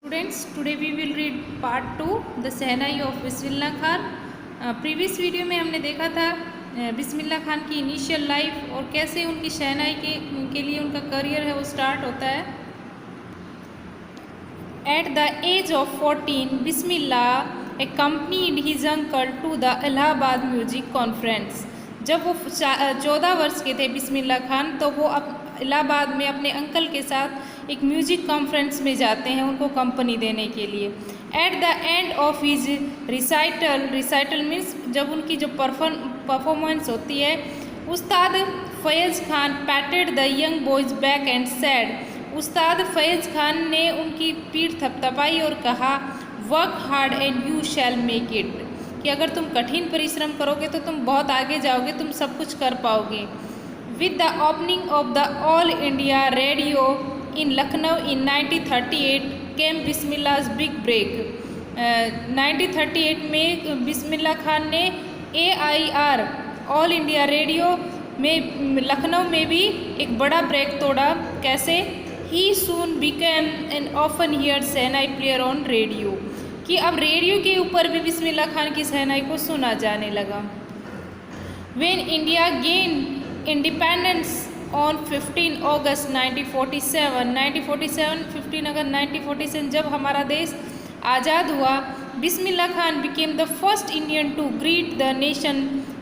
Students, today we will read part 2 the shehnai of Bismillah Khan. Previous video में हमने देखा था बिस्मिल्लाह खान की इनिशियल लाइफ और कैसे उनकी शहनाई के लिए उनका करियर है वो स्टार्ट होता है। At the age of 14 Bismillah accompanied his uncle to the Allahabad music conference. जब वो 14 वर्ष के थे बिस्मिल्लाह खान, तो वो इलाहाबाद में अपने अंकल के साथ एक म्यूजिक कॉन्फ्रेंस में जाते हैं उनको कंपनी देने के लिए। At the end of his recital means जब उनकी जो परफॉर्मेंस होती है, Ustad Faiz Khan patted the young boys back and said. Ustad Faiz Khan ने उनकी पीठ थपथपाई और कहा, work hard and you shall make it, कि अगर तुम कठिन परिश्रम करोगे तो तुम बहुत आगे जाओगे, तुम सब कुछ कर पाओगे। With the opening of the All India Radio in Lucknow in 1938 came Bismillah's big break. 1938 में बिस्मिल्लाह खान ने AIR ऑल इंडिया रेडियो में लखनऊ में भी एक बड़ा ब्रेक तोड़ा। कैसे? He soon became an often hear shehnai player on radio, कि अब रेडियो के ऊपर भी बिस्मिल्लाह खान की शहनाई को सुना जाने लगा। When India gain independence on 15 अगस्त 1947 15 अगस्त 1947 जब हमारा देश आज़ाद हुआ, Bismillah Khan became the first Indian to greet the nation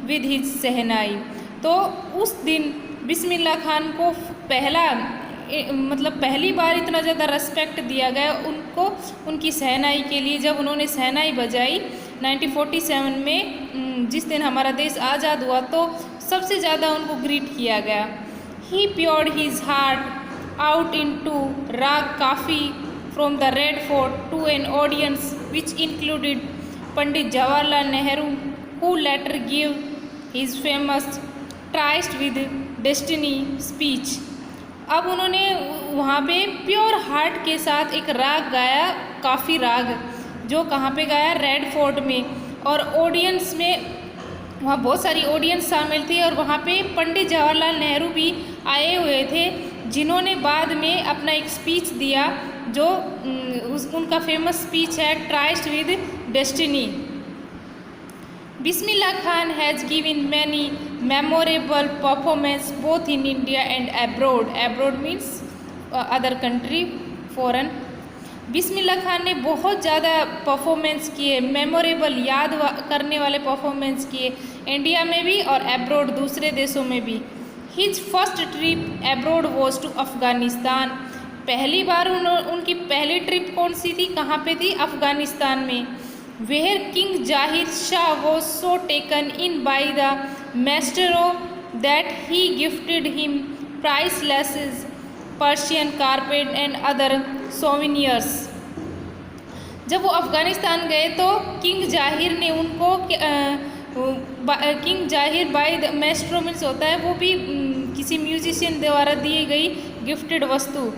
with his shehnai. तो उस दिन बिस्मिल्लाह खान को पहली बार इतना ज़्यादा रेस्पेक्ट दिया गया उनको उनकी शहनाई के लिए, जब उन्होंने शहनाई बजाई 1947 में, जिस दिन हमारा देश आज़ाद हुआ, तो सबसे ज़्यादा उनको ग्रीट किया गया। He poured his heart out into raag Kafi from the Red Fort to an audience which included Pandit Jawaharlal Nehru, who later give his famous tryst with destiny speech. अब उन्होंने वहाँ पे प्योर हार्ट के साथ एक राग गाया, काफ़ी राग, जो कहाँ पे गाया? रेड फोर्ट में। और ऑडियंस में वहाँ बहुत सारी ऑडियंस शामिल थी और वहाँ पे पंडित जवाहरलाल नेहरू भी आए हुए थे, जिन्होंने बाद में अपना एक स्पीच दिया, जो उनका फेमस स्पीच है tryst with destiny. Bismillah Khan has given many memorable performance both in India and abroad. Abroad means other country, foreign. Bismillah Khan ने बहुत ज़्यादा परफॉर्मेंस किए, मेमोरेबल याद करने वाले परफॉर्मेंस किए, इंडिया में भी और एब्रोड दूसरे देशों में भी। His first trip abroad was to Afghanistan. पहली बार उनकी पहली ट्रिप कौन सी थी, कहाँ पे थी? अफ़गानिस्तान में। Where king Zahir Shah was so taken in by the maestro that he gifted him priceless Persian carpet and other souvenirs. जब वो अफ़गानिस्तान गए तो किंग जाहिर ने उनको किंग जाहिर बाय द मैस्ट्रो मीन्स होता है, वो भी किसी म्यूजिशियन द्वारा दी गई गिफ्टेड वस्तु,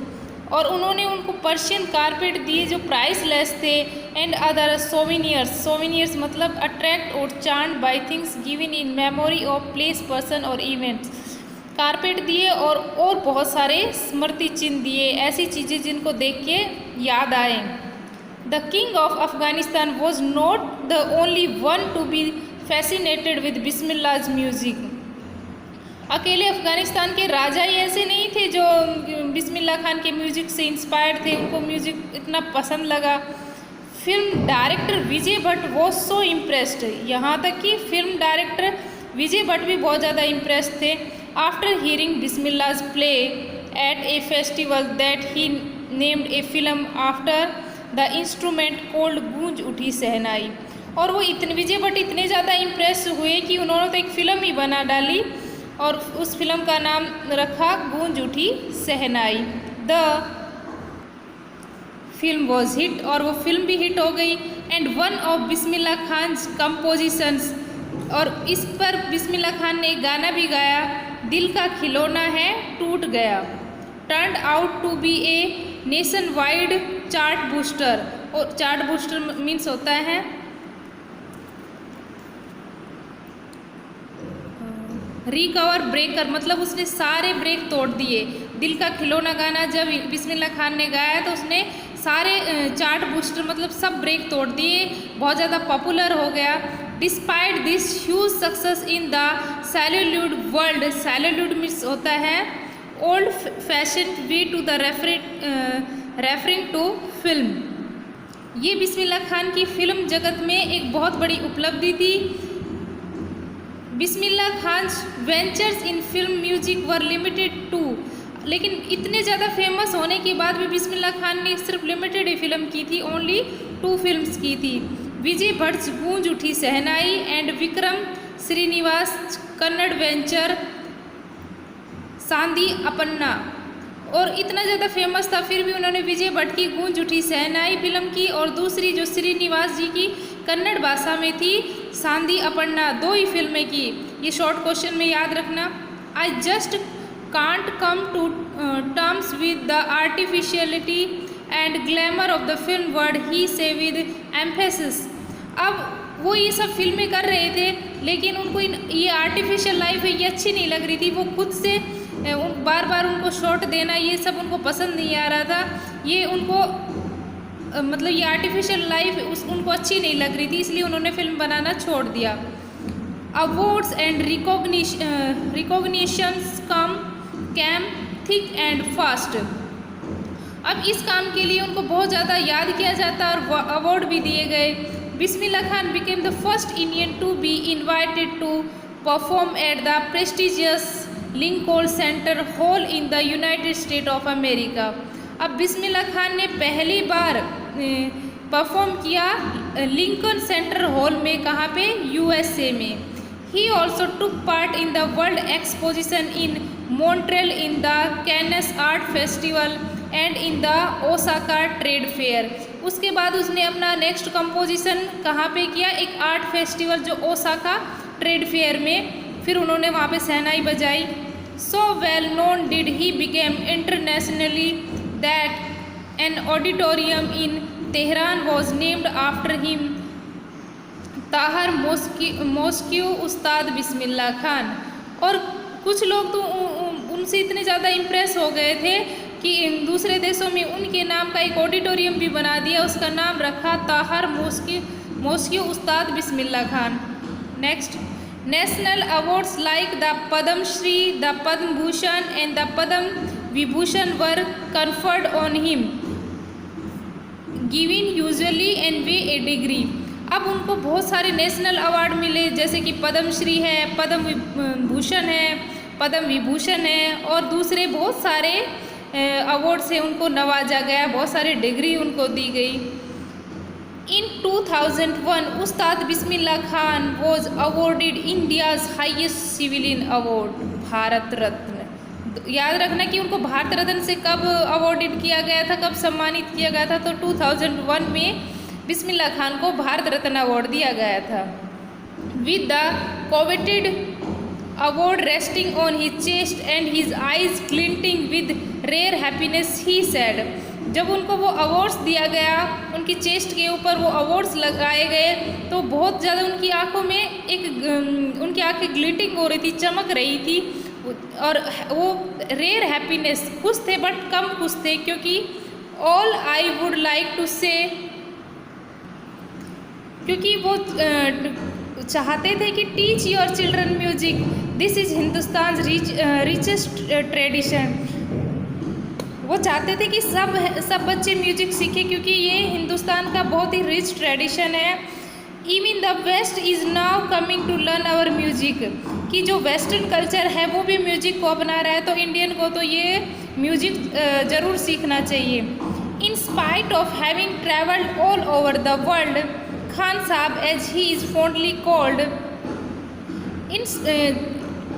और उन्होंने उनको पर्शियन कारपेट दिए जो प्राइसलेस थे, एंड अदर सोविनियर्स मतलब अट्रैक्ट और charmed by things given in memory of place, person और इवेंट्स। कारपेट दिए और बहुत सारे स्मृति चिन्ह दिए, ऐसी चीज़ें जिनको देख के याद आए। The king of Afghanistan was not the only one to be fascinated with Bismillah's music. अकेले अफ़गानिस्तान के राजा ही ऐसे नहीं थे जो बिस्मिल्लाह खान के म्यूज़िक से इंस्पायर्ड थे, उनको म्यूज़िक इतना पसंद लगा। Film director Vijay Bhatt was so impressed, यहाँ तक कि फिल्म डायरेक्टर विजय भट्ट भी बहुत ज़्यादा इम्प्रेस्ड थे। After hearing Bismillah's play at a festival that he named a film after the instrument called Goonj Uthi शहनाई। और वो विजय भट्ट इतने ज़्यादा इम्प्रेस हुए कि उन्होंने तो एक फ़िल्म ही बना डाली और उस फिल्म का नाम रखा Goonj Uthi Shehnai. The film was hit, और वो फिल्म भी हिट हो गई। And one of Bismillah Khan's compositions, और इस पर बिस्मिल्लाह खान ने एक गाना भी गाया, दिल का खिलौना है टूट गया, turned out to be a nationwide chart booster. और चार्ट बूस्टर मीन्स होता है रिकवर ब्रेकर, मतलब उसने सारे ब्रेक तोड़ दिए। दिल का खिलौना गाना जब बिस्मिल्लाह खान ने गाया तो उसने सारे चार्ट बूस्टर मतलब सब ब्रेक तोड़ दिए, बहुत ज़्यादा पॉपुलर हो गया। Despite this huge success in the celluloid world, celluloid means होता है old fashion way to the referring to film. ये बिस्मिल्लाह खान की फ़िल्म जगत में एक बहुत बड़ी उपलब्धि थी। Bismillah Khan ventures in film music were limited to, लेकिन इतने ज़्यादा फेमस होने के बाद भी बिस्मिल्लाह खान ने सिर्फ लिमिटेड ही फिल्म की थी, ओनली 2 फिल्म्स की थी। विजय भट्ट गूंज उठी शहनाई एंड विक्रम श्रीनिवास कन्नड़ वेंचर सांदी अपन्ना। और इतना ज़्यादा फेमस था फिर भी उन्होंने विजय भट्ट की गूंज उठी शहनाई फिल्म की, और दूसरी जो श्रीनिवास जी की कन्नड़ भाषा में थी सांदी अपन्ना, 2 ही फिल्में की। ये शॉर्ट क्वेश्चन में याद रखना। I just can't come to terms with the artificiality and glamour of the film world, he says with emphasis. अब वो ये सब फिल्में कर रहे थे, लेकिन उनको ये आर्टिफिशियल लाइफ है ये अच्छी नहीं लग रही थी। वो खुद से बार बार उनको शॉट देना ये सब उनको पसंद नहीं आ रहा था। ये उनको मतलब ये आर्टिफिशियल लाइफ उनको अच्छी नहीं लग रही थी, इसलिए उन्होंने फिल्म बनाना छोड़ दिया। Awards and recognitions came thick and fast. अब इस काम के लिए उनको बहुत ज़्यादा याद किया जाता और अवार्ड भी दिए गए। Bismillah Khan became the first Indian to be invited to perform at the prestigious Lincoln Center hall in the United State of America. अब बिस्मिल्लाह खान ने पहली बार परफॉर्म किया लिंकन सेंटर हॉल में, कहाँ पे, यूएसए में। He also took part in the world exposition in Montreal, in the Cannes art festival and in the Osaka trade fair. उसके बाद उसने अपना नेक्स्ट कंपोजिशन कहाँ पे किया, एक आर्ट फेस्टिवल जो ओसाका ट्रेड फेयर में, फिर उन्होंने वहाँ पे शहनाई बजाई। So well known did he become internationally that an auditorium in Tehran was named after him, ताहर मॉस्क्यू उस्ताद बिस्मिल्लाह खान। और कुछ लोग तो उनसे इतने ज़्यादा इम्प्रेस हो गए थे कि दूसरे देशों में उनके नाम का एक ऑडिटोरियम भी बना दिया, उसका नाम रखा ताहर mosque Ustad Bismillah Khan. Next, national awards like the Padma Shri, the Padma Bhushan and the Padma Vibhushan were conferred on him, given usually and way a degree. अब उनको बहुत सारे नेशनल अवार्ड मिले, जैसे कि पद्म श्री है, पद्म भूषण है, पद्म विभूषण है, और दूसरे बहुत सारे अवार्ड से उनको नवाजा गया, बहुत सारे डिग्री उनको दी गई। In 2001 Ustad Bismillah Khan was awarded India's highest civilian award, Bharat Ratna. याद रखना कि उनको भारत रत्न से कब अवॉर्डेड किया गया था, कब सम्मानित किया गया था, तो 2001 में बिस्मिल्लाह खान को भारत रत्न अवार्ड दिया गया था। With the coveted award resting on his chest and his eyes glinting with rare happiness, he said. जब उनको वो अवार्ड्स दिया गया, उनकी चेस्ट के ऊपर वो अवार्ड्स लगाए गए, तो बहुत ज़्यादा उनकी आंखों में उनकी आंखें ग्लिटिंग हो रही थी, चमक रही थी, और वो रेयर हैप्पीनेस, खुश थे बट कम खुश थे, क्योंकि all I would like to say, क्योंकि वो चाहते थे कि teach your children music, this is Hindustan richest tradition. वो चाहते थे कि सब बच्चे म्यूजिक सीखें, क्योंकि ये हिंदुस्तान का बहुत ही रिच ट्रेडिशन है। Even the West is now coming to learn our music, कि जो वेस्टर्न कल्चर है वो भी म्यूजिक को अपना रहा है, तो इंडियन को तो ये म्यूजिक ज़रूर सीखना चाहिए। In spite of having travelled all over the world, Khan Sahab as he is fondly called,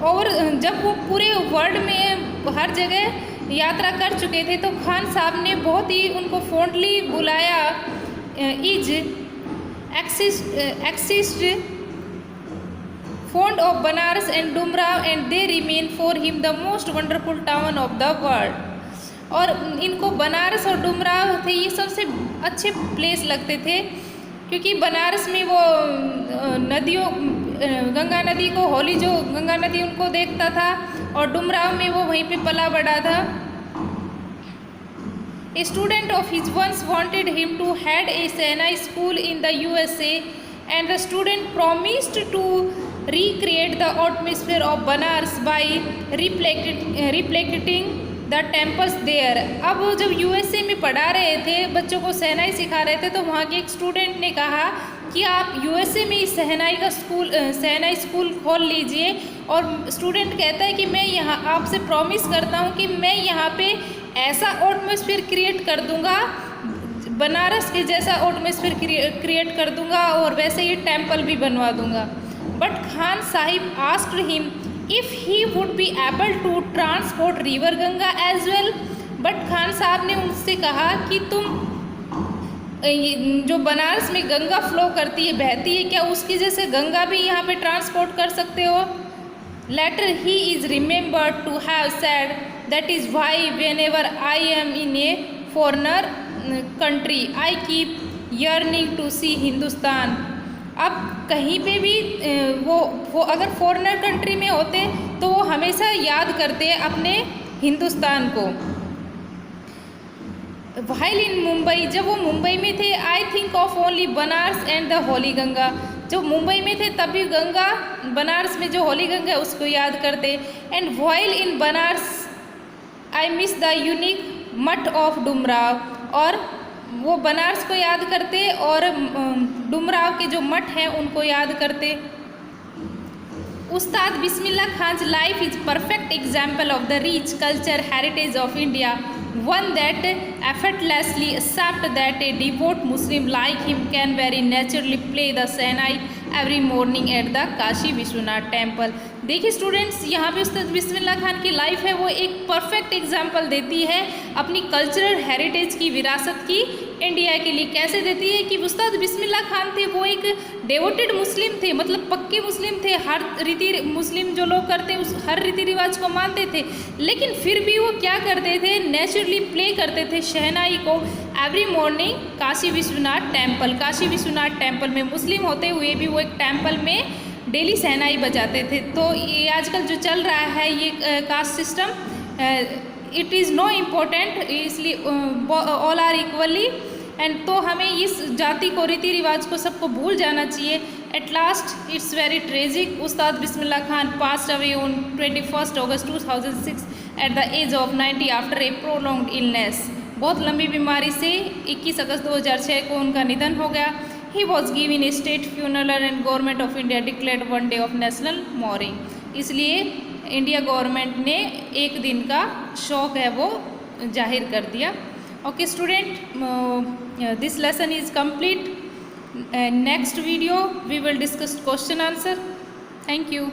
और जब वो पूरे वर्ल्ड में हर जगह यात्रा कर चुके थे, तो खान साहब ने बहुत ही उनको फॉन्डली बुलाया, is exist fond of Banaras and Dumraon and they remain for him the most wonderful town of the world. और इनको बनारस और डुमराव थे ये सबसे अच्छे प्लेस लगते थे, क्योंकि बनारस में वो नदियों, गंगा नदी को, होली जो गंगा नदी उनको देखता था, और डुमराव में वो वहीं पे पला बड़ा था। A student of his once wanted him to head a Senai school in the USA, and the student promised to recreate the atmosphere of Banaras by replicating the temples there. अब वो जब यूएसए में पढ़ा रहे थे, बच्चों को शहनाई सिखा रहे थे, तो वहाँ के एक स्टूडेंट ने कहा कि आप यूएसए में इस शहनाई स्कूल खोल लीजिए। और स्टूडेंट कहता है कि मैं यहाँ आपसे प्रॉमिस करता हूँ कि मैं यहाँ पे ऐसा एटमॉस्फेयर क्रिएट कर दूँगा, बनारस के जैसा एटमॉस्फेयर क्रिएट कर दूँगा, और वैसे ही टेम्पल भी बनवा दूँगा। But Khan Sahib asked him if he would be able to transport river Ganga as well, but Khan साहब ने उनसे कहा कि तुम जो बनारस में गंगा फ्लो करती है, बहती है, क्या उसकी जैसे गंगा भी यहाँ पे ट्रांसपोर्ट कर सकते हो? Later he is remembered to have said that is why whenever I am in a foreigner country I keep yearning to see Hindustan. अब कहीं पे भी वो अगर फॉरेनर कंट्री में होते तो वो हमेशा याद करते हैं अपने हिंदुस्तान को। व्हाइल इन मुंबई, जब वो मुंबई में थे, I think of only Banaras and the Holi Ganga. जब मुंबई में थे तभी गंगा, बनारस में जो होली गंगा है उसको याद करते। And while in Banaras I miss the unique मठ ऑफ डुमराव, और वो बनारस को याद करते और डुमराव के जो मठ हैं उनको याद करते। Ustad Bismillah Khan's life is perfect example of the rich culture heritage of India, one that effortlessly accept that a devout Muslim like him can very naturally play the Sehnai every morning at the Kashi Vishwanath temple. देखिए students, यहाँ पे उस्ताद बिस्मिल्लाह खान की life है वो एक perfect example देती है अपनी कल्चरल हेरिटेज की, विरासत की इंडिया के लिए। कैसे देती है कि उस्ताद बिस्मिल्लाह खान थे वो एक डेवोटेड मुस्लिम थे, मतलब पक्के मुस्लिम थे, हर रीति मुस्लिम जो लोग करते उस हर रीति रिवाज को मानते थे, लेकिन फिर भी वो क्या करते थे, नेचुरली प्ले करते थे शहनाई को every morning Kashi Vishwanath temple. Kashi Vishwanath temple में मुस्लिम होते हुए भी वो एक टेम्पल में डेली शहनाई बजाते थे। तो ये आजकल जो चल रहा है ये caste system, it is know important, इसलिए ऑल आर इक्वली, एंड तो हमें इस जाति को, रीति रिवाज को, सबको भूल जाना चाहिए। At last it's very tragic, Ustad Bismillah Khan passed away on 21 August 2006 at the age of 90 after a prolonged illness. बहुत लंबी बीमारी से 21 अगस्त 2006 को उनका निधन हो गया। He was given a state funeral and government of India declared one day of national mourning। इसलिए इंडिया गवर्नमेंट ने एक दिन का शोक है वो जाहिर कर दिया। Okay student, this lesson is complete. Next video we will discuss question answer. Thank you.